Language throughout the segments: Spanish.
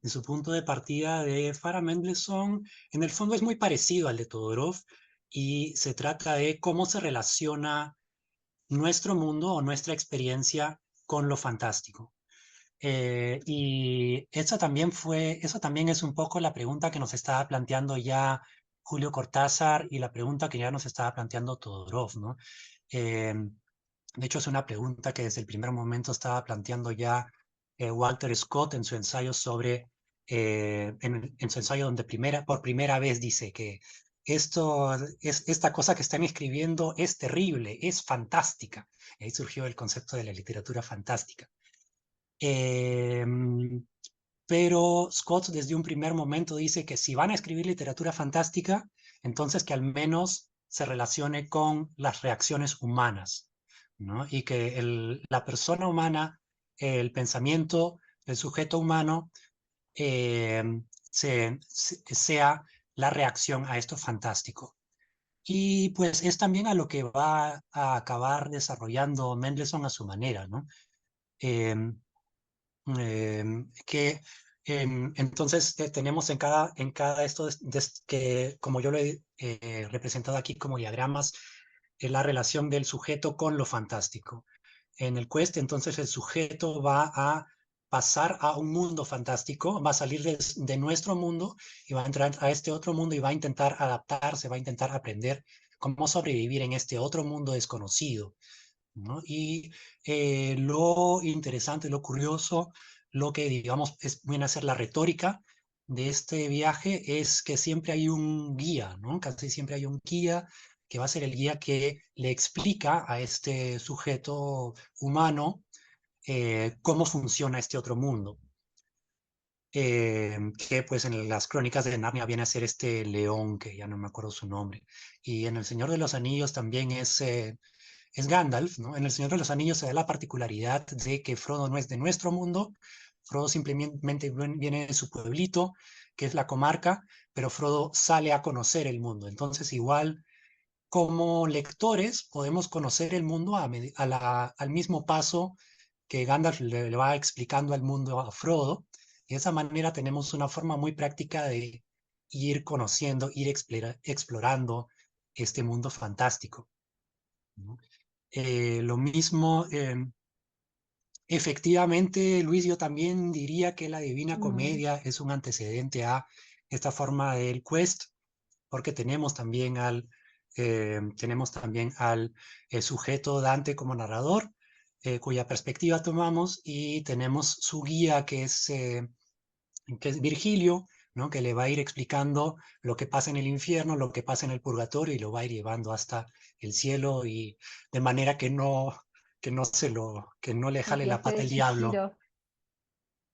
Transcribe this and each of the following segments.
de su punto de partida de Farah Mendelssohn, en el fondo es muy parecido al de Todorov y se trata de cómo se relaciona nuestro mundo o nuestra experiencia con lo fantástico. Y eso también es un poco la pregunta que nos estaba planteando ya Julio Cortázar y la pregunta que ya nos estaba planteando Todorov, ¿no? Eh, de hecho, es una pregunta que desde el primer momento estaba planteando ya Walter Scott en su ensayo en su ensayo donde por primera vez dice que esta cosa que están escribiendo es terrible, es fantástica. Y ahí surgió el concepto de la literatura fantástica. Eh, pero Scott desde un primer momento dice que si van a escribir literatura fantástica, entonces que al menos se relacione con las reacciones humanas, ¿no? Y que la persona humana, el pensamiento del sujeto humano, eh, sea la reacción a esto fantástico. Y pues es también a lo que va a acabar desarrollando Mendelssohn a su manera, ¿no? Eh, que entonces tenemos en cada esto que, como yo lo he representado aquí como diagramas, la relación del sujeto con lo fantástico. En el Quest, entonces el sujeto va a pasar a un mundo fantástico, va a salir de nuestro mundo y va a entrar a este otro mundo y va a intentar adaptarse, va a intentar aprender cómo sobrevivir en este otro mundo desconocido, ¿no? Y lo interesante, lo curioso, lo que digamos viene a ser la retórica de este viaje es que siempre hay un guía, ¿no? Casi siempre hay un guía que va a ser el guía que le explica a este sujeto humano cómo funciona este otro mundo. Que pues en las crónicas de Narnia viene a ser este león, que ya no me acuerdo su nombre. Y en El Señor de los Anillos también es Gandalf, ¿no? En El Señor de los Anillos se da la particularidad de que Frodo no es de nuestro mundo, Frodo simplemente viene de su pueblito, que es la comarca, pero Frodo sale a conocer el mundo. Entonces, igual como lectores podemos conocer el mundo al mismo paso que Gandalf le va explicando al mundo a Frodo. Y de esa manera tenemos una forma muy práctica de ir conociendo, ir explorando este mundo fantástico, ¿no? Lo mismo, efectivamente, Luis, yo también diría que la Divina Mm, Comedia es un antecedente a esta forma del quest, porque tenemos también al sujeto Dante como narrador, cuya perspectiva tomamos, y tenemos su guía que es Virgilio, ¿no? Que le va a ir explicando lo que pasa en el infierno, lo que pasa en el purgatorio y lo va a ir llevando hasta el cielo y de manera que no le el jale la viaje pata de el diablo. Chihiro.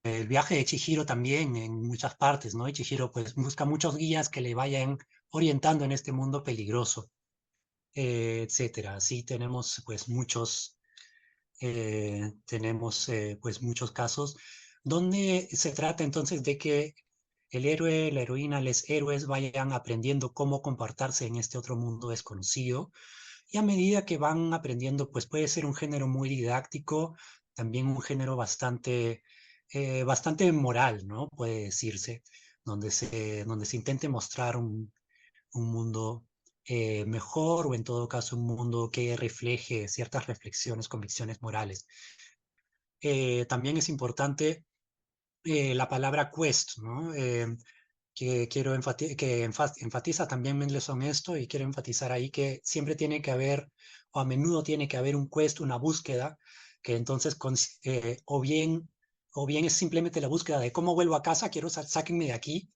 El viaje de Chihiro también en muchas partes, ¿no? Y Chihiro pues busca muchos guías que le vayan orientando en este mundo peligroso, etcétera. Así tenemos pues muchos casos donde se trata entonces de que el héroe, la heroína, los héroes vayan aprendiendo cómo comportarse en este otro mundo desconocido. Y a medida que van aprendiendo, pues puede ser un género muy didáctico, también un género bastante moral, ¿no? Puede decirse, donde se intente mostrar un mundo mejor o en todo caso un mundo que refleje ciertas reflexiones, convicciones morales. También es importante la palabra quest, ¿no? Que enfatiza también Mendelssohn esto y quiero enfatizar ahí que siempre tiene que haber, o a menudo tiene que haber un quest, una búsqueda, que entonces o bien es simplemente la búsqueda de cómo vuelvo a casa, sáquenme de aquí,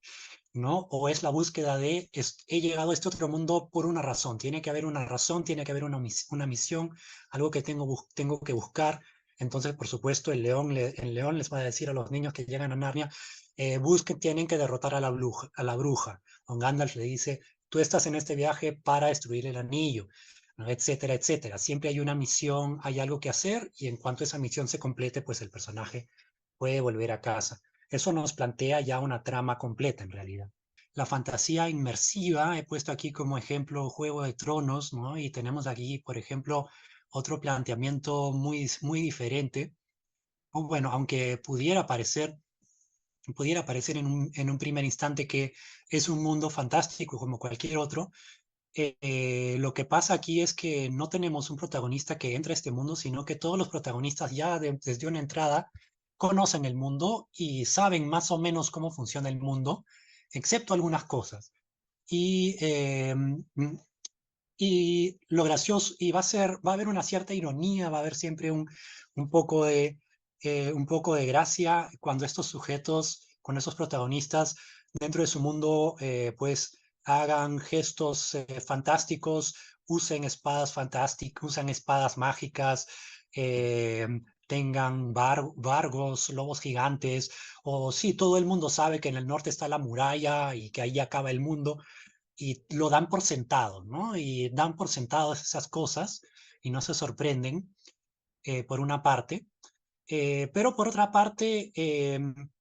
¿no? O es la búsqueda de he llegado a este otro mundo por una razón, tiene que haber una razón, tiene que haber una misión, algo que tengo que buscar. Entonces, por supuesto, el león les va a decir a los niños que llegan a Narnia, tienen que derrotar a a la bruja. Don Gandalf le dice, tú estás en este viaje para destruir el anillo, ¿no? Etcétera, etcétera. Siempre hay una misión, hay algo que hacer y en cuanto esa misión se complete, pues el personaje puede volver a casa. Eso nos plantea ya una trama completa en realidad. La fantasía inmersiva, he puesto aquí como ejemplo Juego de Tronos, ¿no? Y tenemos aquí, por ejemplo, otro planteamiento muy diferente. O bueno, aunque pudiera parecer pudiera parecer en un primer instante que es un mundo fantástico como cualquier otro, lo que pasa aquí es que no tenemos un protagonista que entra a este mundo, sino que todos los protagonistas ya desde una entrada conocen el mundo y saben más o menos cómo funciona el mundo, excepto algunas cosas. Y, y lo gracioso, y va a haber una cierta ironía, va a haber siempre un poco un poco de gracia cuando estos sujetos, cuando estos protagonistas dentro de su mundo, pues hagan gestos fantásticos, usen espadas fantásticas, usan espadas mágicas, eh, tengan vargos, lobos gigantes, o sí, todo el mundo sabe que en el norte está la muralla y que ahí acaba el mundo, y lo dan por sentado, ¿no? Y dan por sentado esas cosas y no se sorprenden, por una parte, pero por otra parte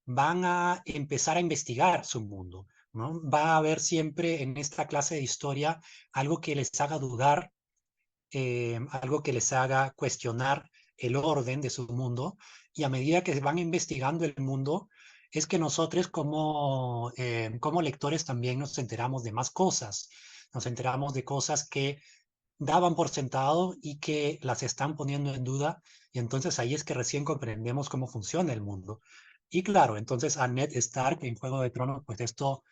van a empezar a investigar su mundo, ¿no? Va a haber siempre en esta clase de historia algo que les haga dudar, algo que les haga cuestionar el orden de su mundo, y a medida que van investigando el mundo, es que nosotros como lectores también nos enteramos de más cosas, nos enteramos de cosas que daban por sentado y que las están poniendo en duda, y entonces ahí es que recién comprendemos cómo funciona el mundo. Y claro, entonces a Ned Stark en Juego de Tronos, pues esto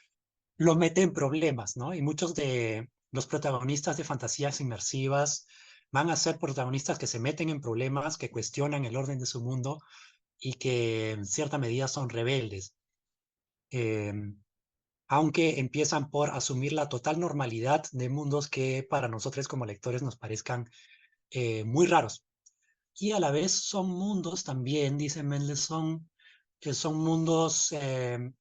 lo mete en problemas, ¿no? Y muchos de los protagonistas de fantasías inmersivas van a ser protagonistas que se meten en problemas, que cuestionan el orden de su mundo y que en cierta medida son rebeldes, eh, aunque empiezan por asumir la total normalidad de mundos que para nosotros como lectores nos parezcan muy raros. Y a la vez son mundos también, dice Mendelssohn, que son mundos,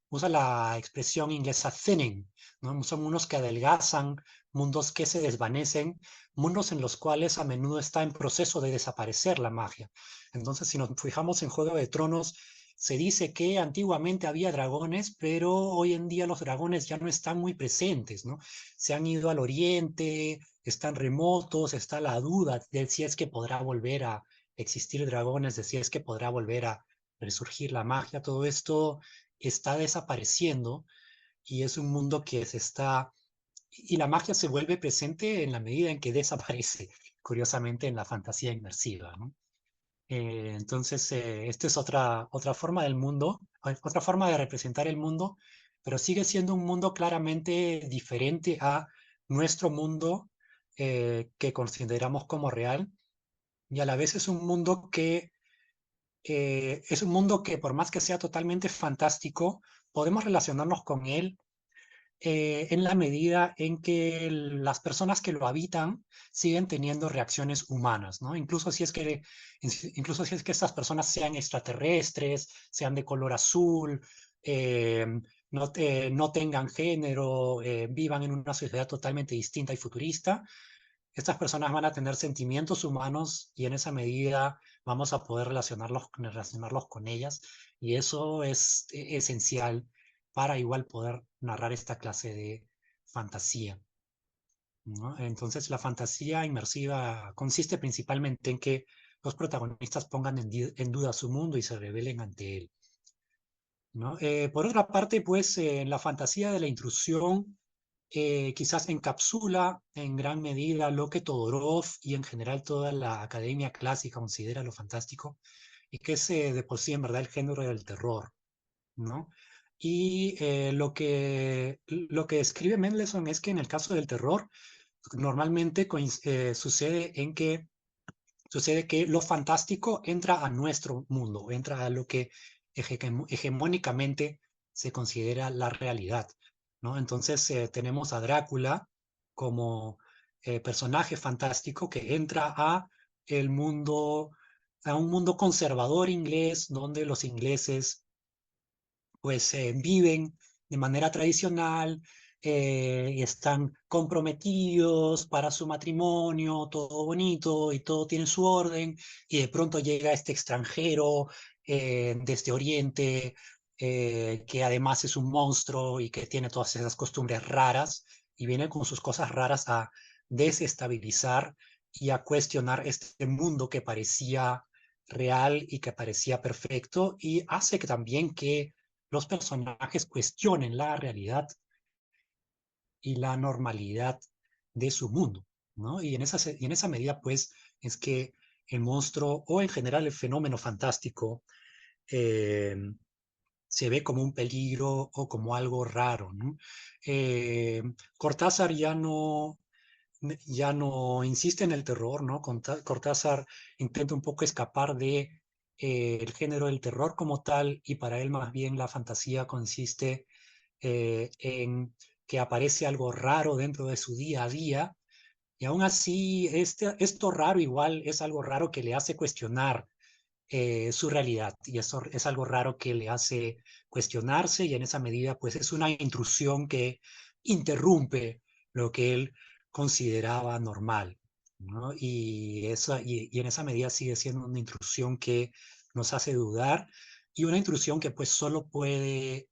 usa la expresión inglesa thinning, ¿no? Son mundos que adelgazan, mundos que se desvanecen, mundos en los cuales a menudo está en proceso de desaparecer la magia. Entonces, si nos fijamos en Juego de Tronos, se dice que antiguamente había dragones, pero hoy en día los dragones ya no están muy presentes, ¿no? Se han ido al oriente, están remotos, está la duda de si es que podrá volver a existir dragones, de si es que podrá volver a resurgir la magia. Todo esto está desapareciendo y es un mundo que se está, y la magia se vuelve presente en la medida en que desaparece, curiosamente, en la fantasía inmersiva, ¿no? Entonces, esta es otra forma del mundo, otra forma de representar el mundo, pero sigue siendo un mundo claramente diferente a nuestro mundo, que consideramos como real, y a la vez es un mundo que por más que sea totalmente fantástico, podemos relacionarnos con él, en la medida en que las personas que lo habitan siguen teniendo reacciones humanas, ¿no? Incluso si es que estas personas sean extraterrestres, sean de color azul, eh, no tengan género, vivan en una sociedad totalmente distinta y futurista, estas personas van a tener sentimientos humanos y en esa medida vamos a poder relacionarlos con ellas, y eso es esencial para igual poder narrar esta clase de fantasía, ¿no? Entonces la fantasía inmersiva consiste principalmente en que los protagonistas pongan en duda su mundo y se rebelen ante él, ¿no? Por otra parte, pues la fantasía de la intrusión quizás encapsula en gran medida lo que Todorov y en general toda la academia clásica considera lo fantástico, y que es de por sí en verdad el género del terror, ¿no? Y lo que escribe Mendelssohn es que en el caso del terror normalmente sucede que lo fantástico entra a nuestro mundo, entra a lo que hegemónicamente se considera la realidad, ¿no? Entonces tenemos a Drácula como personaje fantástico que entra el mundo, a un mundo conservador inglés, donde los ingleses pues viven de manera tradicional, y están comprometidos para su matrimonio, todo bonito y todo tiene su orden, y de pronto llega este extranjero desde Oriente, que además es un monstruo y que tiene todas esas costumbres raras, y viene con sus cosas raras a desestabilizar y a cuestionar este mundo que parecía real y que parecía perfecto, y hace que también que los personajes cuestionen la realidad y la normalidad de su mundo, ¿no? Y en esa medida, pues, es que el monstruo, o en general el fenómeno fantástico, eh, se ve como un peligro o como algo raro, ¿no? Eh, Cortázar ya no insiste en el terror, ¿no? Cortázar intenta un poco escapar de el género del terror como tal, y para él más bien la fantasía consiste en que aparece algo raro dentro de su día a día, y aún así esto raro igual es algo raro que le hace cuestionar su realidad, y eso es algo raro que le hace cuestionarse, y en esa medida pues es una intrusión que interrumpe lo que él consideraba normal, ¿no? Y en esa medida sigue siendo una intrusión que nos hace dudar, y una intrusión que pues solo puede,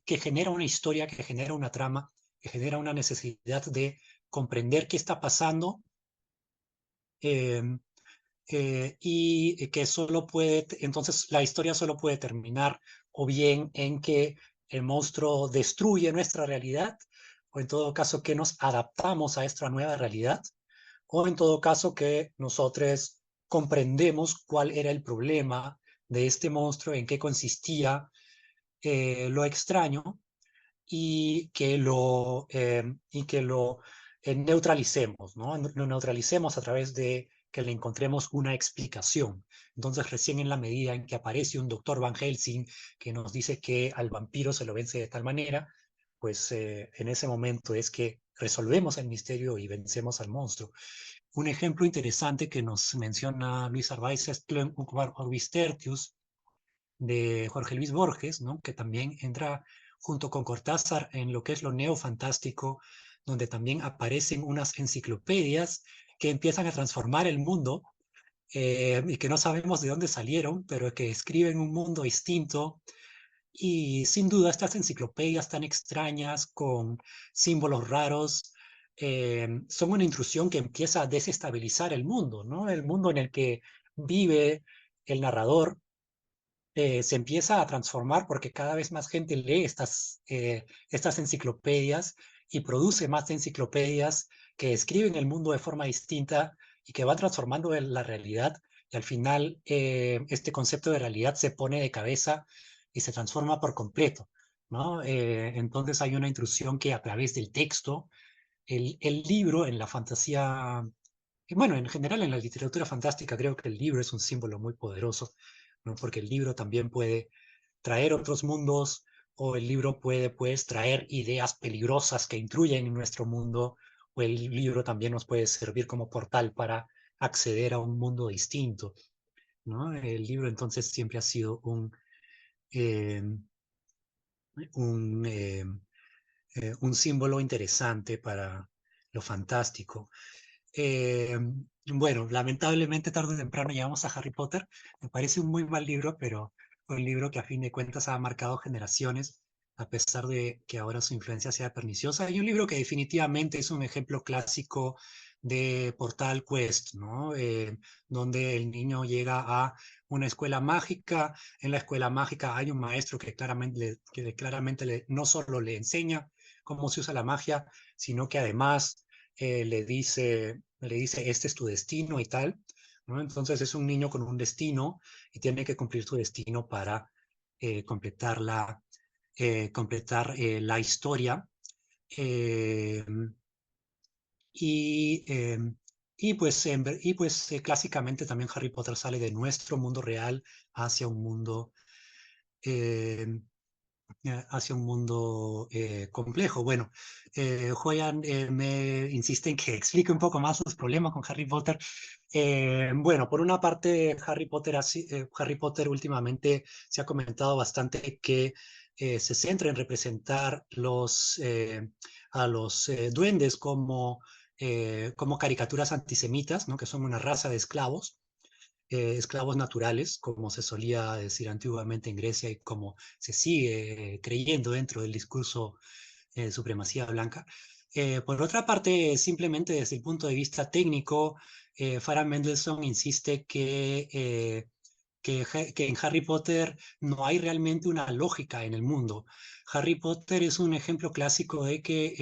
que genera una historia, que genera una trama, que genera una necesidad de comprender qué está pasando, eh, y que solo puede, entonces la historia solo puede terminar o bien en que el monstruo destruye nuestra realidad, o en todo caso que nos adaptamos a esta nueva realidad, o en todo caso que nosotros comprendemos cuál era el problema de este monstruo, en qué consistía lo extraño, y que lo neutralicemos, ¿no? Lo neutralicemos a través de que le encontremos una explicación. Entonces, recién en la medida en que aparece un doctor Van Helsing que nos dice que al vampiro se lo vence de tal manera, pues en ese momento es que resolvemos el misterio y vencemos al monstruo. Un ejemplo interesante que nos menciona Luis Arbaiz es Orbis Tertius, de Jorge Luis Borges, ¿no? Que también entra junto con Cortázar en lo que es lo neofantástico, donde también aparecen unas enciclopedias que empiezan a transformar el mundo, y que no sabemos de dónde salieron, pero que escriben un mundo distinto. Y sin duda estas enciclopedias tan extrañas, con símbolos raros, son una intrusión que empieza a desestabilizar el mundo, ¿no? El mundo en el que vive el narrador se empieza a transformar porque cada vez más gente lee estas enciclopedias, y produce más enciclopedias que escriben el mundo de forma distinta y que van transformando la realidad. Y al final este concepto de realidad se pone de cabeza y se transforma por completo, ¿no? Entonces hay una intrusión que a través del texto, el libro en la fantasía, y bueno, en general en la literatura fantástica, creo que el libro es un símbolo muy poderoso, ¿no? Porque el libro también puede traer otros mundos, o el libro puede, pues, traer ideas peligrosas que intruyen en nuestro mundo, o el libro también nos puede servir como portal para acceder a un mundo distinto, ¿no? El libro entonces siempre ha sido eh, un, eh, un símbolo interesante para lo fantástico. Eh, bueno, lamentablemente tarde o temprano llegamos a Harry Potter. Me parece un muy mal libro, pero fue un libro que a fin de cuentas ha marcado generaciones, a pesar de que ahora su influencia sea perniciosa. Y un libro que definitivamente es un ejemplo clásico de Portal Quest, ¿no? Donde el niño llega a una escuela mágica. En la escuela mágica hay un maestro no solo le enseña cómo se usa la magia, sino que además le dice, este es tu destino y tal, ¿no? Entonces es un niño con un destino, y tiene que cumplir su destino para completar la historia. Eh, y, eh, Clásicamente también Harry Potter sale de nuestro mundo real hacia un mundo eh, hacia un mundo complejo. Bueno, Joyan me insiste en que explique un poco más sus problemas con Harry Potter. Bueno, por una parte, Harry Potter últimamente se ha comentado bastante que se centra en representar a los duendes como caricaturas antisemitas, ¿no? Que son una raza de esclavos naturales, como se solía decir antiguamente en Grecia, y como se sigue creyendo dentro del discurso de supremacía blanca. Por otra parte, simplemente desde el punto de vista técnico, Farah Mendelssohn insiste que que en Harry Potter no hay realmente una lógica en el mundo. Harry Potter es un ejemplo clásico de que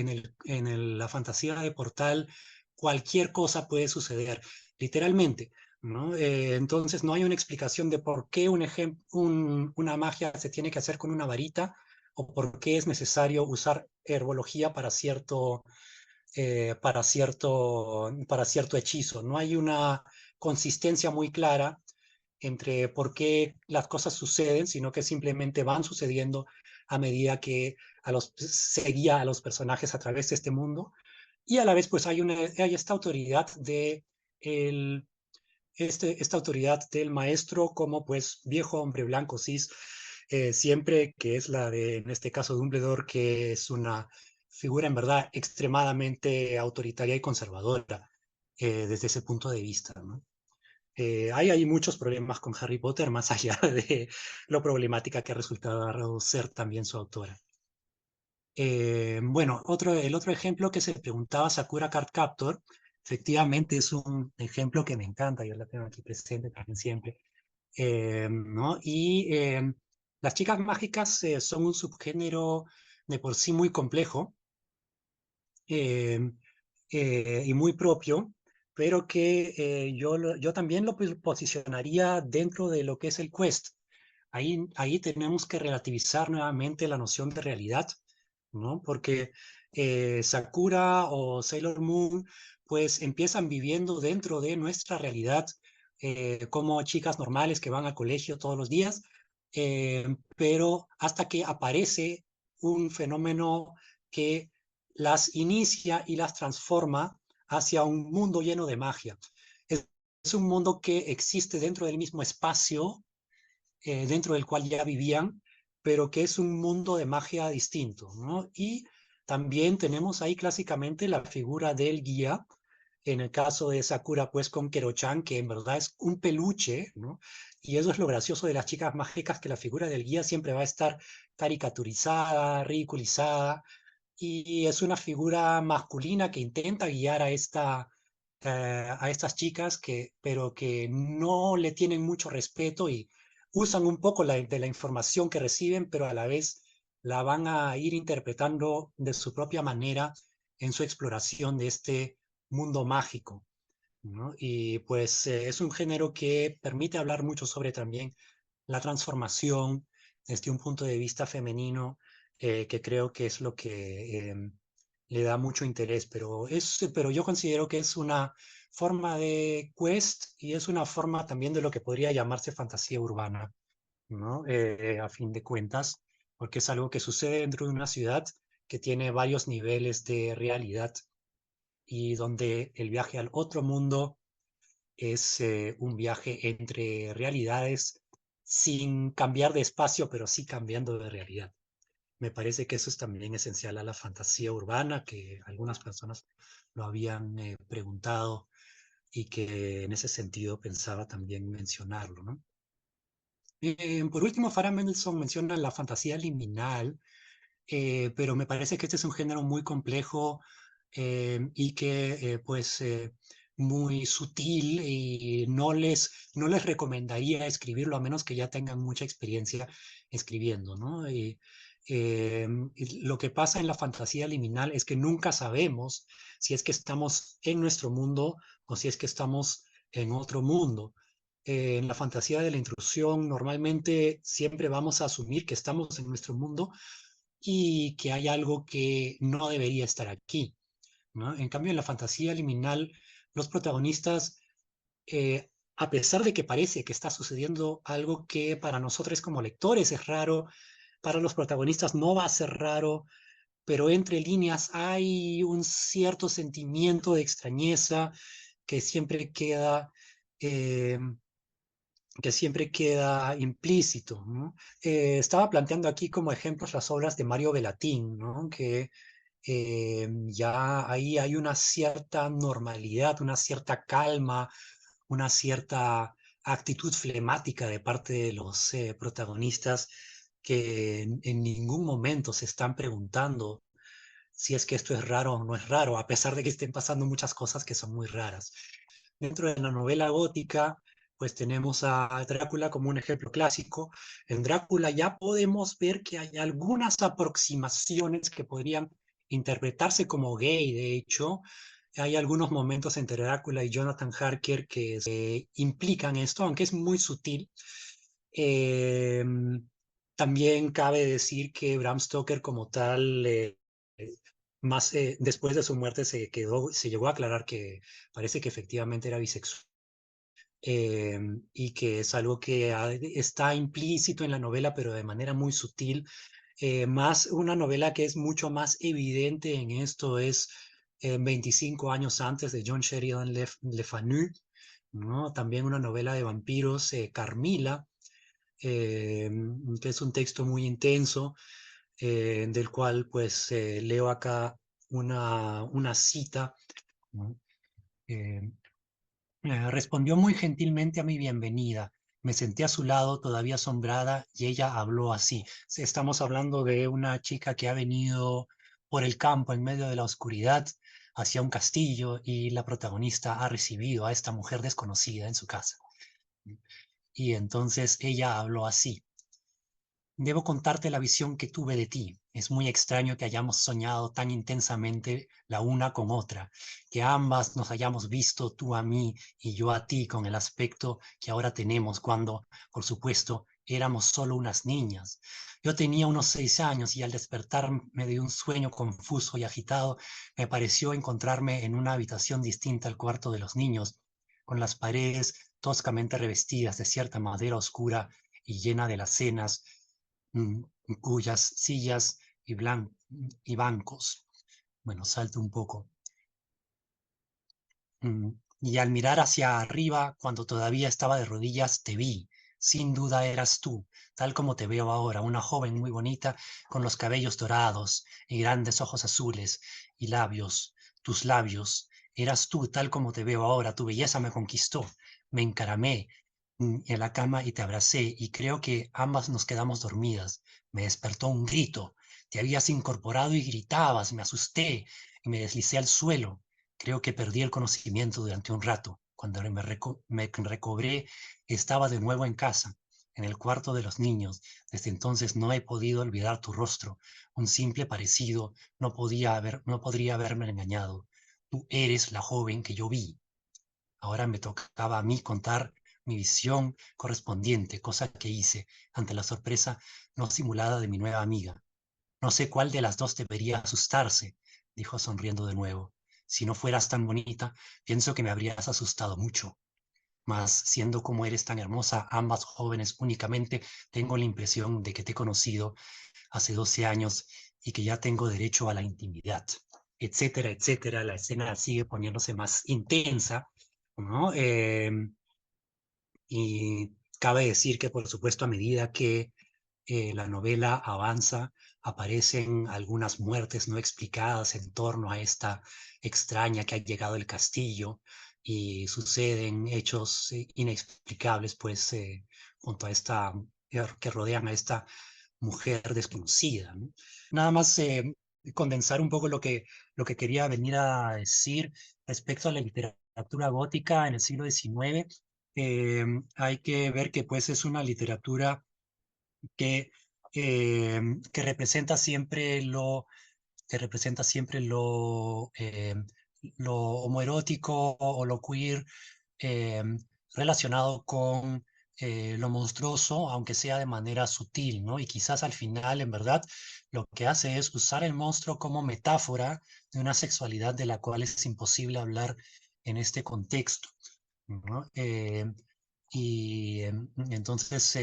la fantasía de Portal cualquier cosa puede suceder, literalmente, ¿no? Entonces no hay una explicación de por qué una magia se tiene que hacer con una varita o por qué es necesario usar herbología para cierto hechizo. No hay una consistencia muy clara entre por qué las cosas suceden, sino que simplemente van sucediendo a medida que se guía a los personajes a través de este mundo. Y a la vez, pues hay esta autoridad el, esta autoridad del maestro como pues viejo hombre blanco cis, siempre que es la de, en este caso, Dumbledore, que es una figura en verdad extremadamente autoritaria y conservadora desde ese punto de vista, ¿no? Hay muchos problemas con Harry Potter, más allá de lo problemática que ha resultado ser también su autora. Bueno, el otro ejemplo que se preguntaba Sakura Card Captor, efectivamente es un ejemplo que me encanta, yo la tengo aquí presente también siempre, ¿no? Las chicas mágicas son un subgénero de por sí muy complejo, eh, y muy propio, pero que yo también lo posicionaría dentro de lo que es el quest. Ahí tenemos que relativizar nuevamente la noción de realidad, ¿no? Porque Sakura o Sailor Moon pues empiezan viviendo dentro de nuestra realidad como chicas normales que van al colegio todos los días, pero hasta que aparece un fenómeno que las inicia y las transforma hacia un mundo lleno de magia. Es un mundo que existe dentro del mismo espacio dentro del cual ya vivían, pero que es un mundo de magia distinto, ¿no? Y también tenemos ahí clásicamente la figura del guía, en el caso de Sakura, pues con Kero-chan, que en verdad es un peluche, ¿no? Y eso es lo gracioso de las chicas mágicas, que la figura del guía siempre va a estar caricaturizada, ridiculizada, y es una figura masculina que intenta guiar a estas chicas, pero que no le tienen mucho respeto y usan un poco de la información que reciben, pero a la vez la van a ir interpretando de su propia manera en su exploración de este mundo mágico, ¿no? Y pues es un género que permite hablar mucho sobre también la transformación desde un punto de vista femenino, que creo que es lo que le da mucho interés, pero yo considero que es una forma de quest y es una forma también de lo que podría llamarse fantasía urbana, ¿no? A fin de cuentas, porque es algo que sucede dentro de una ciudad que tiene varios niveles de realidad y donde el viaje al otro mundo es un viaje entre realidades sin cambiar de espacio, pero sí cambiando de realidad. Me parece que eso es también esencial a la fantasía urbana, que algunas personas lo habían preguntado y que en ese sentido pensaba también mencionarlo, ¿no? Por último, Farah Mendelssohn menciona la fantasía liminal, pero me parece que este es un género muy complejo y que pues muy sutil, y no les recomendaría escribirlo a menos que ya tengan mucha experiencia escribiendo, ¿no? Y lo que pasa en la fantasía liminal es que nunca sabemos si es que estamos en nuestro mundo o si es que estamos en otro mundo. En la fantasía de la intrusión, normalmente siempre vamos a asumir que estamos en nuestro mundo y que hay algo que no debería estar aquí, ¿no? En cambio, en la fantasía liminal, los protagonistas, a pesar de que parece que está sucediendo algo que para nosotros como lectores es raro, para los protagonistas no va a ser raro, pero entre líneas hay un cierto sentimiento de extrañeza que siempre queda, eh, que siempre queda implícito, ¿no? Estaba planteando aquí como ejemplos las obras de Mario Bellatín, ¿no? Que ya ahí hay una cierta normalidad, una cierta calma, una cierta actitud flemática de parte de los protagonistas, que en ningún momento se están preguntando si es que esto es raro o no es raro, a pesar de que estén pasando muchas cosas que son muy raras. Dentro de la novela gótica, pues tenemos a Drácula como un ejemplo clásico. En Drácula ya podemos ver que hay algunas aproximaciones que podrían interpretarse como gay, de hecho. Hay algunos momentos entre Drácula y Jonathan Harker que implican esto, aunque es muy sutil. Eh, También cabe decir que Bram Stoker como tal, más después de su muerte se llegó a aclarar que parece que efectivamente era bisexual, y que es algo que está implícito en la novela, pero de manera muy sutil. Más una novela que es mucho más evidente en esto es 25 años antes, de John Sheridan Le Fanu, ¿no? También una novela de vampiros, Carmilla, eh, que es un texto muy intenso, del cual pues leo acá una cita, ¿no? Eh, Respondió muy gentilmente a mi bienvenida. Me senté a su lado, todavía asombrada, y ella habló así. Sí, estamos hablando de una chica que ha venido por el campo en medio de la oscuridad hacia un castillo, y la protagonista ha recibido a esta mujer desconocida en su casa. Y entonces ella habló así. Debo contarte la visión que tuve de ti. Es muy extraño que hayamos soñado tan intensamente la una con otra, que ambas nos hayamos visto, tú a mí y yo a ti, con el aspecto que ahora tenemos cuando, por supuesto, éramos solo unas niñas. Yo tenía unos 6 años, y al despertarme de un sueño confuso y agitado, me pareció encontrarme en una habitación distinta al cuarto de los niños, con las paredes toscamente revestidas de cierta madera oscura y llena de alacenas, mm, cuyas sillas y bancos. Bueno, salto un poco. Mm, Y al mirar hacia arriba, cuando todavía estaba de rodillas, te vi. Sin duda eras tú, tal como te veo ahora, una joven muy bonita, con los cabellos dorados y grandes ojos azules y labios, tus labios. Eras tú, tal como te veo ahora, tu belleza me conquistó. Me encaramé en la cama y te abracé, y creo que ambas nos quedamos dormidas. Me despertó un grito. Te habías incorporado y gritabas. Me asusté y me deslicé al suelo. Creo que perdí el conocimiento durante un rato. Cuando me recobré, estaba de nuevo en casa, en el cuarto de los niños. Desde entonces no he podido olvidar tu rostro. Un simple parecido no podría haberme engañado. Tú eres la joven que yo vi. Ahora me tocaba a mí contar mi visión correspondiente, cosa que hice ante la sorpresa no simulada de mi nueva amiga. No sé cuál de las dos debería asustarse, dijo sonriendo de nuevo. Si no fueras tan bonita, pienso que me habrías asustado mucho. Mas, siendo como eres tan hermosa, ambas jóvenes únicamente, tengo la impresión de que te he conocido hace 12 años y que ya tengo derecho a la intimidad, etcétera, etcétera. La escena sigue poniéndose más intensa, ¿no? Y cabe decir que, por supuesto, a medida que la novela avanza, aparecen algunas muertes no explicadas en torno a esta extraña que ha llegado al castillo, y suceden hechos inexplicables, pues, junto a esta, que rodean a esta mujer desconocida, ¿no? Nada más condensar un poco lo que quería venir a decir respecto a la literatura gótica en el siglo XIX. Hay que ver que pues es una literatura que, que representa siempre lo homoerótico o lo queer, eh, relacionado con lo monstruoso, aunque sea de manera sutil, ¿no? Y quizás al final, en verdad, lo que hace es usar el monstruo como metáfora de una sexualidad de la cual es imposible hablar en este contexto, ¿no? Entonces,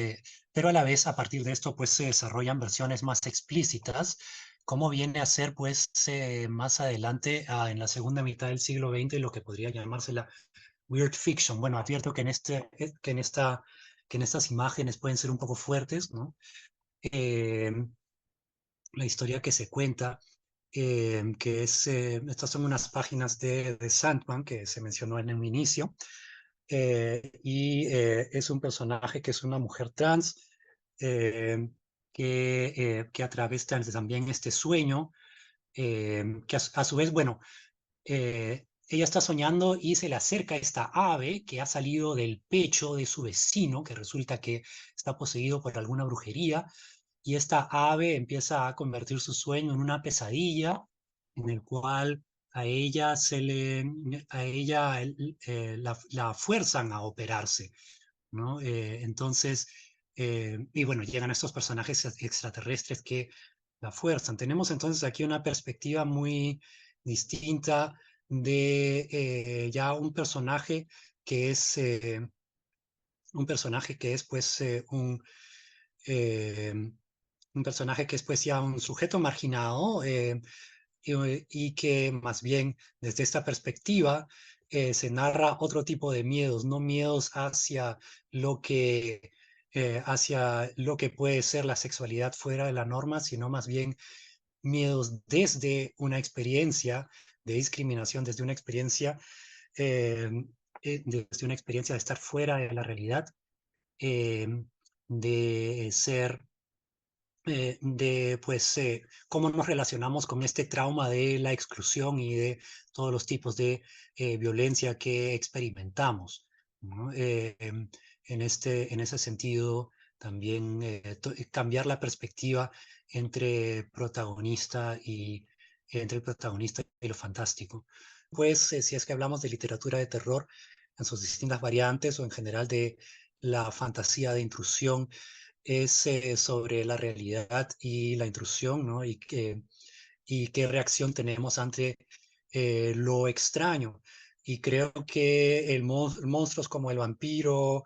pero a la vez, a partir de esto, pues se desarrollan versiones más explícitas, como viene a ser, pues, más adelante, en la segunda mitad del siglo XX, lo que podría llamarse la weird fiction. Bueno, advierto que que en estas imágenes pueden ser un poco fuertes, ¿no? Eh, la historia que se cuenta, estas son unas páginas de Sandman que se mencionó en un inicio, es un personaje que es una mujer trans, eh, que atraviesa también este sueño, que a su vez, bueno, ella está soñando y se le acerca esta ave que ha salido del pecho de su vecino, que resulta que está poseído por alguna brujería, y esta ave empieza a convertir su sueño en una pesadilla en el cual a ella la fuerzan a operarse, ¿no? Entonces, y bueno, llegan estos personajes extraterrestres que la fuerzan. Tenemos entonces aquí una perspectiva muy distinta de ya un personaje que es pues eh, un personaje que es pues ya un sujeto marginado y que más bien desde esta perspectiva se narra otro tipo de miedos, no miedos hacia lo que puede ser la sexualidad fuera de la norma, sino más bien miedos desde una experiencia de discriminación, eh, desde una experiencia de estar fuera de la realidad, eh, de ser de pues cómo nos relacionamos con este trauma de la exclusión y de todos los tipos de violencia que experimentamos, ¿no? En ese sentido, también cambiar la perspectiva entre entre el protagonista y lo fantástico. Pues si es que hablamos de literatura de terror en sus distintas variantes o en general de la fantasía de intrusión, es sobre la realidad y la intrusión, ¿no? Y qué reacción tenemos ante lo extraño. Y creo que monstruos como el vampiro,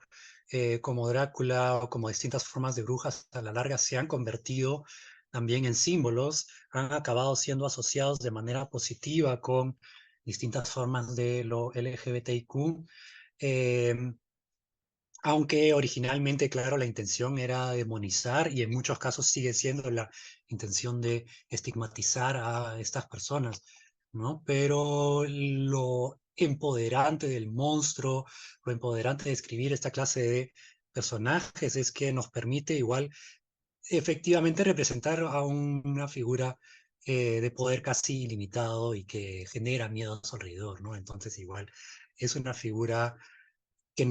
como Drácula o como distintas formas de brujas a la larga se han convertido también en símbolos, han acabado siendo asociados de manera positiva con distintas formas de lo LGBTIQ. Eh, Aunque originalmente, claro, la intención era demonizar y en muchos casos sigue siendo la intención de estigmatizar a estas personas, ¿no? Pero lo empoderante del monstruo, lo empoderante de escribir esta clase de personajes es que nos permite igual efectivamente representar a una figura de poder casi ilimitado y que genera miedo a su alrededor, ¿no? Entonces igual es una figura que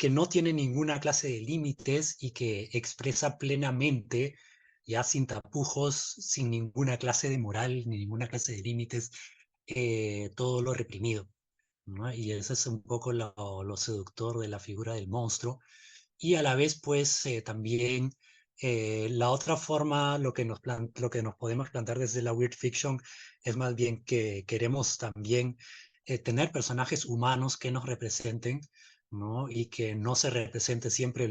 no tiene ninguna clase de límites y que expresa plenamente, ya sin tapujos, sin ninguna clase de moral ni ninguna clase de límites, todo lo reprimido, ¿no? Y eso es un poco lo seductor de la figura del monstruo. Y a la vez, pues, también la otra forma, lo que nos podemos plantear desde la weird fiction es más bien que queremos también tener personajes humanos que nos representen, ¿no? Y que no se represente siempre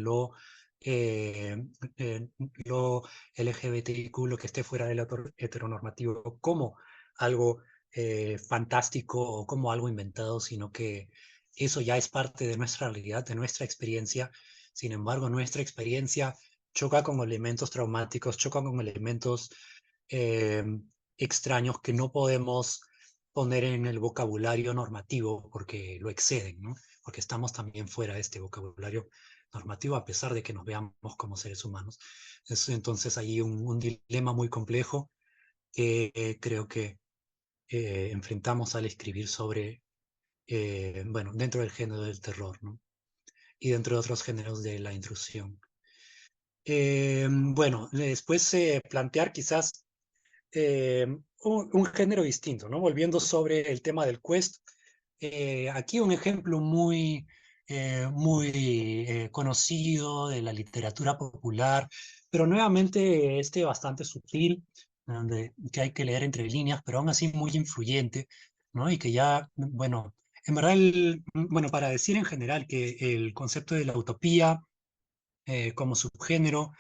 eh, eh, lo LGBTIQ, lo que esté fuera del heteronormativo, como algo fantástico o como algo inventado, sino que eso ya es parte de nuestra realidad, de nuestra experiencia. Sin embargo, nuestra experiencia choca con elementos traumáticos, choca con elementos eh, extraños que no podemos poner en el vocabulario normativo porque lo exceden, ¿no? Porque estamos también fuera de este vocabulario normativo a pesar de que nos veamos como seres humanos. Es entonces ahí un dilema muy complejo que creo que enfrentamos al escribir sobre, bueno, dentro del género del terror, ¿no? Y dentro de otros géneros de la intrusión. Bueno, después plantear quizás un género distinto, ¿no? Volviendo sobre el tema del quest, aquí un ejemplo muy conocido de la literatura popular, pero nuevamente este bastante sutil, que hay que leer entre líneas, pero aún así muy influyente, ¿no? Y que ya, bueno, en verdad, bueno, para decir en general que el concepto de la utopía como subgénero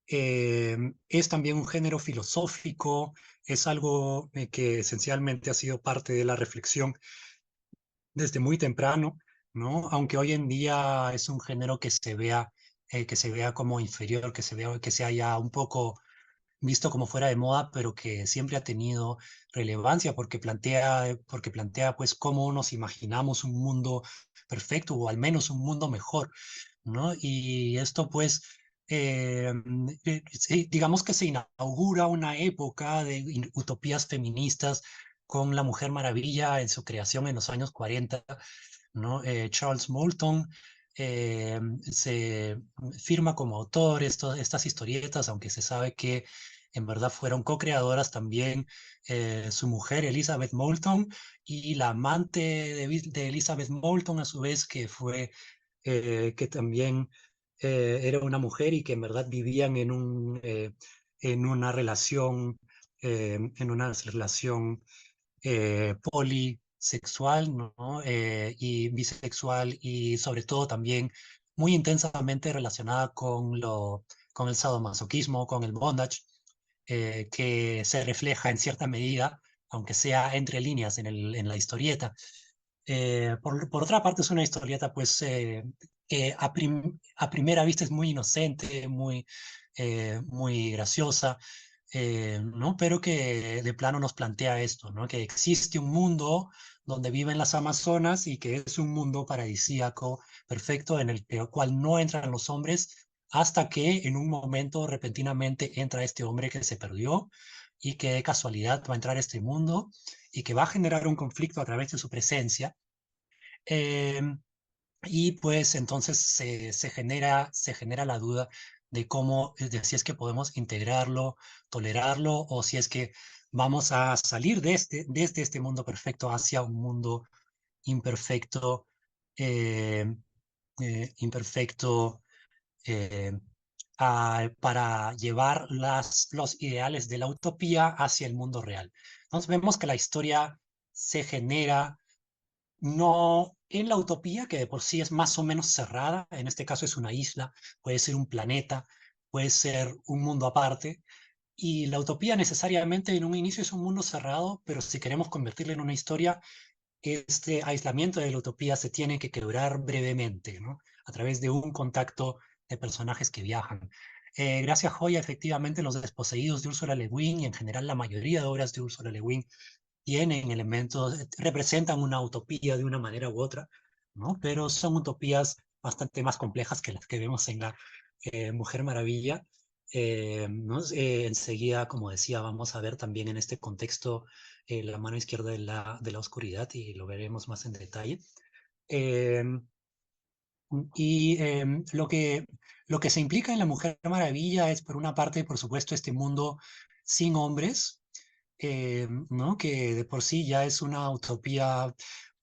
es también un género filosófico, es algo que esencialmente ha sido parte de la reflexión desde muy temprano, ¿no? Aunque hoy en día es un género que se vea como inferior, que se haya un poco visto como fuera de moda, pero que siempre ha tenido relevancia porque plantea pues cómo nos imaginamos un mundo perfecto o al menos un mundo mejor, ¿no? Y esto pues, sí, digamos que se inaugura una época de utopías feministas con la Mujer Maravilla en su creación en los años 40, ¿no? Charles Moulton se firma como autor estas historietas, aunque se sabe que en verdad fueron co-creadoras también su mujer Elizabeth Moulton y la amante de Elizabeth Moulton a su vez, que fue que también era una mujer y que en verdad vivían en una relación polisexual, ¿no? Y bisexual y sobre todo también muy intensamente relacionada con el sadomasoquismo, con el bondage, que se refleja en cierta medida, aunque sea entre líneas en la historieta. Por otra parte, es una historieta pues que a primera vista es muy inocente, muy graciosa, ¿no? Pero que de plano nos plantea esto, ¿no? Que existe un mundo donde viven las amazonas y que es un mundo paradisíaco, perfecto, en el cual no entran los hombres hasta que en un momento repentinamente entra este hombre que se perdió y que de casualidad va a entrar a este mundo y que va a generar un conflicto a través de su presencia. Eh, y pues entonces se genera la duda de cómo, de si es que podemos integrarlo, tolerarlo, o si es que vamos a salir desde este mundo perfecto hacia un mundo imperfecto, eh, imperfecto, eh, para llevar los ideales de la utopía hacia el mundo real. Entonces vemos que la historia se genera no en la utopía, que de por sí es más o menos cerrada, en este caso es una isla, puede ser un planeta, puede ser un mundo aparte, y la utopía necesariamente en un inicio es un mundo cerrado, pero si queremos convertirla en una historia, este aislamiento de la utopía se tiene que quebrar brevemente, ¿no? A través de un contacto de personajes que viajan. Gracias, Joya, efectivamente, Los Desposeídos de Ursula Le Guin y en general la mayoría de obras de Ursula Le Guin tienen elementos, representan una utopía de una manera u otra, ¿no? Pero son utopías bastante más complejas que las que vemos en la Mujer Maravilla. ¿No? Enseguida, como decía, vamos a ver también en este contexto la mano izquierda de la oscuridad y lo veremos más en detalle. Eh, y lo que se implica en la Mujer Maravilla es, por una parte, por supuesto, este mundo sin hombres, ¿no? Que de por sí ya es una utopía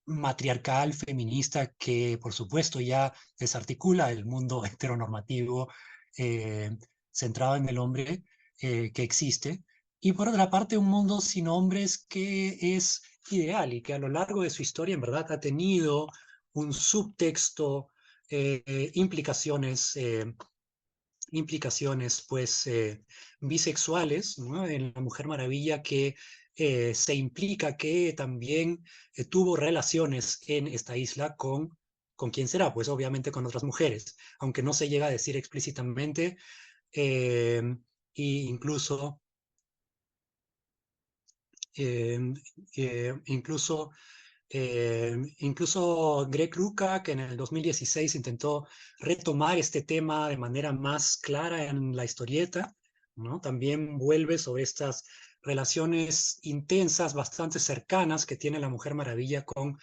matriarcal, feminista, que por supuesto ya desarticula el mundo heteronormativo eh, centrado en el hombre que existe. Y por otra parte, un mundo sin hombres que es ideal y que a lo largo de su historia en verdad ha tenido un subtexto, implicaciones pues bisexuales, ¿no? En la Mujer Maravilla que se implica que también tuvo relaciones en esta isla con quién será, pues obviamente con otras mujeres, aunque no se llega a decir explícitamente, eh, e incluso, eh, incluso incluso Greg Rucka, que en el 2016 intentó retomar este tema de manera más clara en la historieta, ¿no? También vuelve sobre estas relaciones intensas, bastante cercanas que tiene la Mujer Maravilla con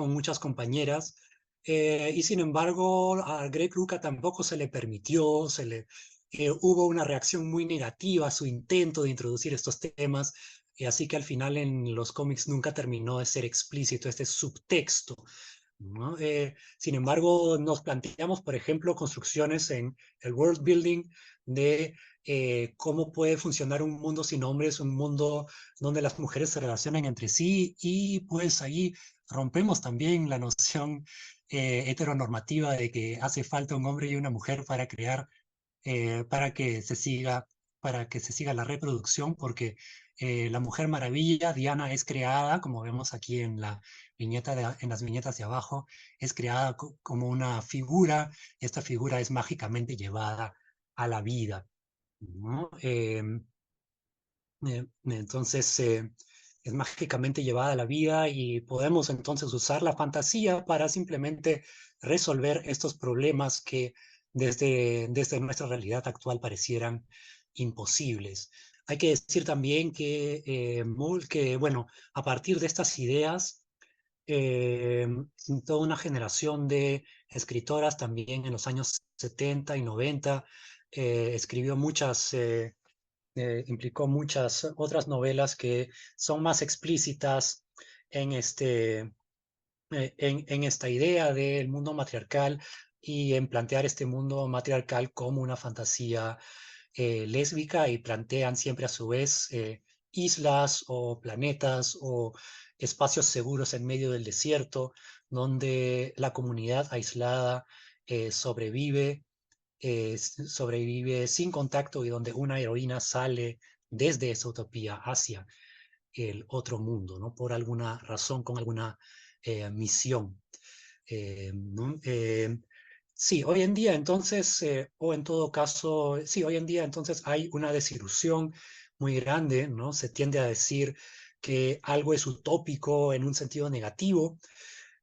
muchas compañeras. Y sin embargo, a Greg Rucka tampoco se le permitió, hubo una reacción muy negativa a su intento de introducir estos temas, así que al final en los cómics nunca terminó de ser explícito este subtexto, ¿no? Sin embargo, nos planteamos, por ejemplo, construcciones en el world building de cómo puede funcionar un mundo sin hombres, un mundo donde las mujeres se relacionan entre sí, y pues ahí rompemos también la noción heteronormativa de que hace falta un hombre y una mujer para crear, para que se siga la reproducción, porque la Mujer Maravilla, Diana, es creada, como vemos aquí en las viñetas de abajo, es creada como una figura, y esta figura es mágicamente llevada a la vida, ¿no? Entonces, es mágicamente llevada a la vida y podemos entonces usar la fantasía para simplemente resolver estos problemas que desde nuestra realidad actual parecieran imposibles. Hay que decir también que, bueno, a partir de estas ideas, eh, toda una generación de escritoras también en los años 70 y 90 escribió implicó muchas otras novelas que son más explícitas en, en esta idea del mundo matriarcal y en plantear este mundo matriarcal como una fantasía lésbica, y plantean siempre a su vez islas o planetas o espacios seguros en medio del desierto, donde la comunidad aislada sobrevive, sobrevive sin contacto, y donde una heroína sale desde esa utopía hacia el otro mundo, ¿no? Por alguna razón, con alguna misión. ¿No? Sí, hoy en día entonces, o en todo caso, sí, hoy en día entonces hay una desilusión muy grande, ¿no? Se tiende a decir que algo es utópico en un sentido negativo,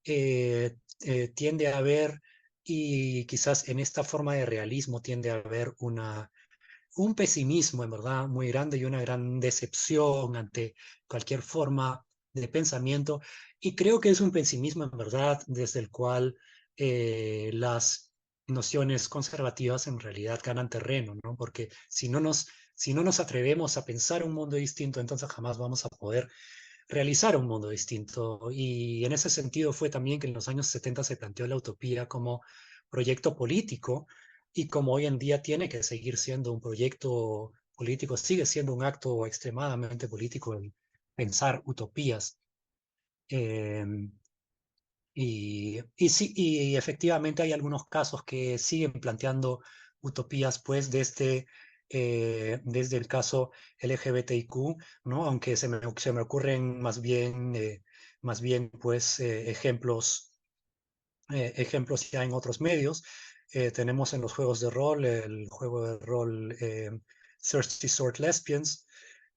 tiende a haber, y quizás en esta forma de realismo tiende a haber un pesimismo, en verdad, muy grande, y una gran decepción ante cualquier forma de pensamiento. Y creo que es un pesimismo, en verdad, desde el cual las nociones conservativas en realidad ganan terreno, ¿no? Porque si no nos atrevemos a pensar un mundo distinto, entonces jamás vamos a poder realizar un mundo distinto. Y en ese sentido fue también que en los años 70 se planteó la utopía como proyecto político, y como hoy en día tiene que seguir siendo un proyecto político, sigue siendo un acto extremadamente político el pensar utopías. Eh, y sí, y efectivamente hay algunos casos que siguen planteando utopías, pues, desde el caso LGBTIQ, ¿no? Aunque se me ocurren más bien pues, ejemplos ya en otros medios. Tenemos en los juegos de rol el juego de rol Thirsty Sword Lesbians,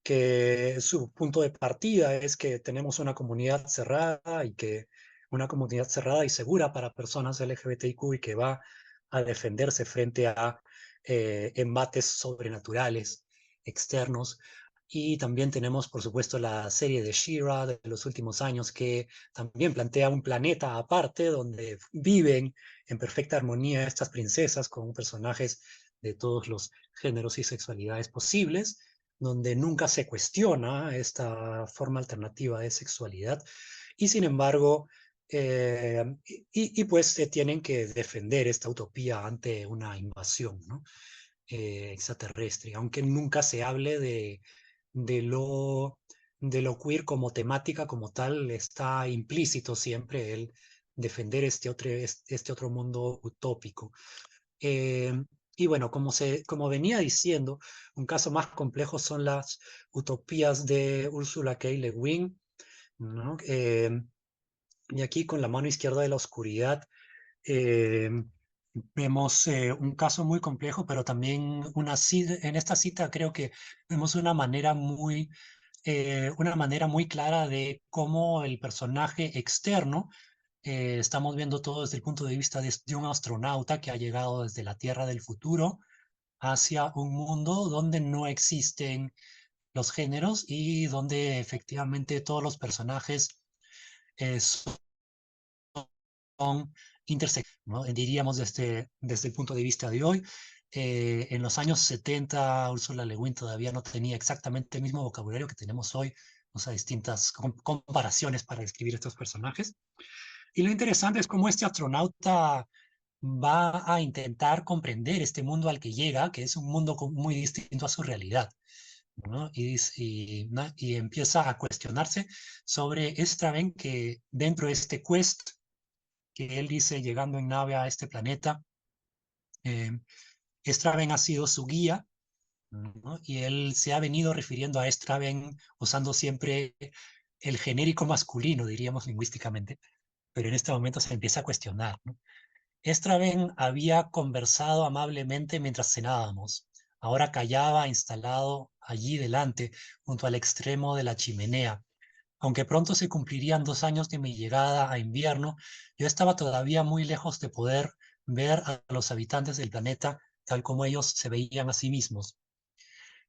que su punto de partida es que tenemos una comunidad cerrada y segura para personas LGBTIQ, y que va a defenderse frente a embates sobrenaturales externos. Y también tenemos, por supuesto, la serie de She-Ra de los últimos años, que también plantea un planeta aparte donde viven en perfecta armonía estas princesas con personajes de todos los géneros y sexualidades posibles, donde nunca se cuestiona esta forma alternativa de sexualidad. Y sin embargo, pues se tienen que defender esta utopía ante una invasión, ¿no? Extraterrestre, aunque nunca se hable de lo, de lo queer como temática como tal. Está implícito siempre el defender este otro mundo utópico. Eh, y bueno, como venía diciendo, un caso más complejo son las utopías de Ursula K. Le Guin, ¿no? Y aquí, con la mano izquierda de la oscuridad, eh, vemos un caso muy complejo, pero también en esta cita creo que vemos una manera muy clara de cómo el personaje externo, estamos viendo todo desde el punto de vista de un astronauta que ha llegado desde la Tierra del futuro hacia un mundo donde no existen los géneros, y donde efectivamente todos los personajes son interseccionales, ¿no? Diríamos desde el punto de vista de hoy. En los años 70, Ursula Le Guin todavía no tenía exactamente el mismo vocabulario que tenemos hoy, o sea, distintas comparaciones para describir estos personajes. Y lo interesante es cómo este astronauta va a intentar comprender este mundo al que llega, que es un mundo muy distinto a su realidad, ¿no? Y empieza a cuestionarse sobre Straven, que dentro de este quest que él dice, llegando en nave a este planeta, eh, Straven ha sido su guía, ¿no? Y él se ha venido refiriendo a Straven usando siempre el genérico masculino, diríamos lingüísticamente, pero en este momento se empieza a cuestionar, ¿no? Straven había conversado amablemente mientras cenábamos. Ahora callaba instalado allí delante, junto al extremo de la chimenea. Aunque pronto se cumplirían 2 años de mi llegada a invierno, yo estaba todavía muy lejos de poder ver a los habitantes del planeta tal como ellos se veían a sí mismos.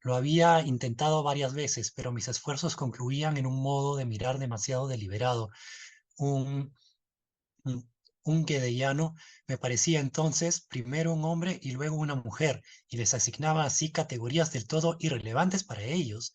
Lo había intentado varias veces, pero mis esfuerzos concluían en un modo de mirar demasiado deliberado, un, un, un guedeyano me parecía entonces primero un hombre y luego una mujer, y les asignaba así categorías del todo irrelevantes para ellos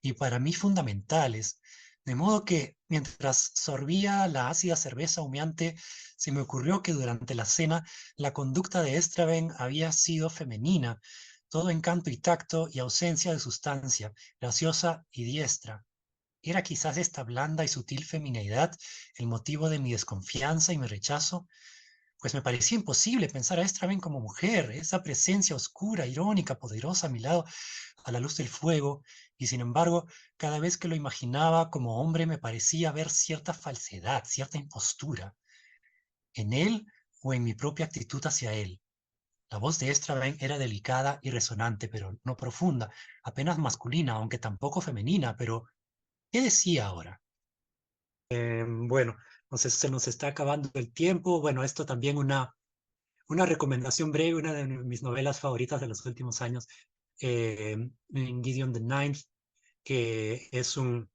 y para mí fundamentales. De modo que mientras sorbía la ácida cerveza humeante, se me ocurrió que durante la cena la conducta de Estraven había sido femenina, todo encanto y tacto y ausencia de sustancia, graciosa y diestra. ¿Era quizás esta blanda y sutil femineidad el motivo de mi desconfianza y mi rechazo? Pues me parecía imposible pensar a Estraven como mujer, esa presencia oscura, irónica, poderosa a mi lado, a la luz del fuego, y sin embargo, cada vez que lo imaginaba como hombre me parecía ver cierta falsedad, cierta impostura, en él o en mi propia actitud hacia él. La voz de Estraven era delicada y resonante, pero no profunda, apenas masculina, aunque tampoco femenina, pero ¿qué decía ahora? Bueno, entonces se nos está acabando el tiempo. Bueno, esto también una recomendación breve, una de mis novelas favoritas de los últimos años, en Gideon the Ninth, que es un,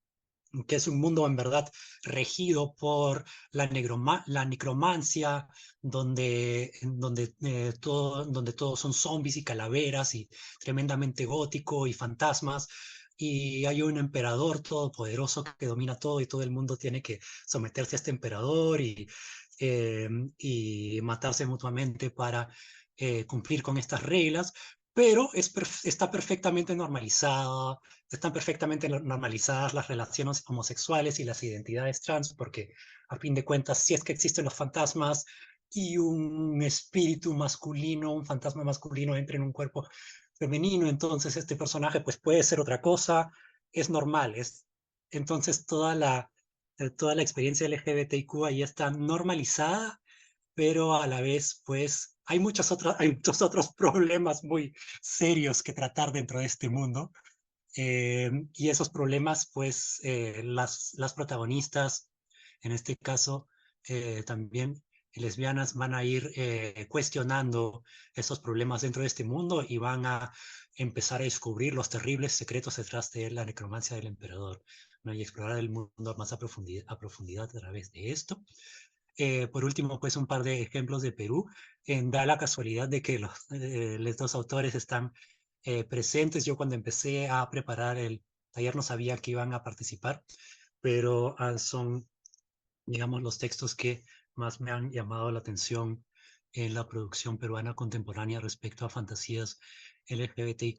que es un mundo en verdad regido por la necromancia, donde todos son zombies y calaveras y tremendamente gótico y fantasmas. Y hay un emperador todopoderoso que domina todo y todo el mundo tiene que someterse a este emperador y matarse mutuamente para cumplir con estas reglas, pero está perfectamente normalizada. Están perfectamente normalizadas las relaciones homosexuales y las identidades trans, porque a fin de cuentas, si es que existen los fantasmas y un espíritu masculino, un fantasma masculino entra en un cuerpo femenino, entonces este personaje pues puede ser otra cosa, es normal, entonces toda la experiencia LGBTIQ ahí está normalizada, pero a la vez pues hay muchos otros problemas muy serios que tratar dentro de este mundo, y esos problemas, pues las protagonistas, en este caso también lesbianas, van a ir cuestionando esos problemas dentro de este mundo y van a empezar a descubrir los terribles secretos detrás de la necromancia del emperador, ¿no? Y explorar el mundo más a profundidad a través de esto. Por último, pues un par de ejemplos de Perú. Da la casualidad de que los dos autores están presentes. Yo cuando empecé a preparar el taller no sabía que iban a participar, pero son, digamos, los textos que más me han llamado la atención en la producción peruana contemporánea respecto a fantasías LGBTIQ+.